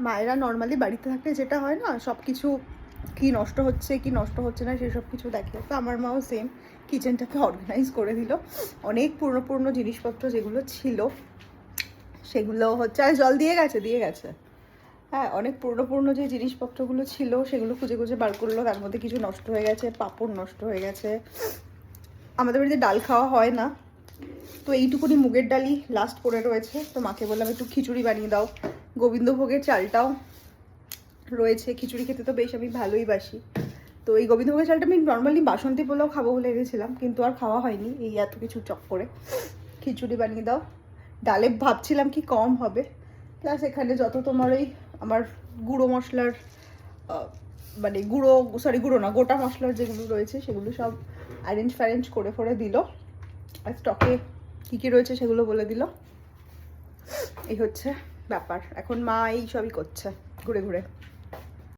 মায়েরা নর্মালি বাড়িতে থাকলে যেটা হয় না, সব কিছু কী নষ্ট হচ্ছে কি নষ্ট হচ্ছে না সেসব কিছু দেখে। তো আমার মাও সেম কিচেনটাকে অর্গানাইজ করে দিল। অনেক পুরনো পুরনো জিনিসপত্র যেগুলো ছিল সেগুলো হচ্ছে, আর জল দিয়ে গেছে। হ্যাঁ, অনেক পুরনো পুরনো যে জিনিসপত্রগুলো ছিল সেগুলো খুঁজে খুঁজে বার করলো। তার মধ্যে কিছু নষ্ট হয়ে গেছে, পাঁপড় নষ্ট হয়ে গেছে। আমাদের বাড়িতে ডাল খাওয়া হয় না, তো এইটুকুনি মুগের ডালই লাস্ট পড়ে রয়েছে। তো মাকে বললাম একটু খিচুড়ি বানিয়ে দাও। গোবিন্দভোগের চালটাও রয়েছে, খিচুড়ি খেতে তো বেশ আমি ভালোই বাসি। তো এই গোবিন্দভোগের চালটা আমি নর্মালি বাসন্তী পোলাও খাবো বলে এনেছিলাম, কিন্তু আর খাওয়া হয়নি এই এত কিছু চক করে। খিচুড়ি বানিয়ে দাও। ডালে ভাবছিলাম কি কম হবে, প্লাস এখানে যত তোমার ওই আমার গুঁড়ো মশলার মানে গুঁড়ো না, গোটা মশলার যেগুলো রয়েছে সেগুলো সব অ্যারেঞ্জ করে দিল। আর স্টকে কী কী রয়েছে সেগুলো বলে দিল। এই হচ্ছে ব্যাপার। এখন মা এই সবই করছে ঘুরে ঘুরে।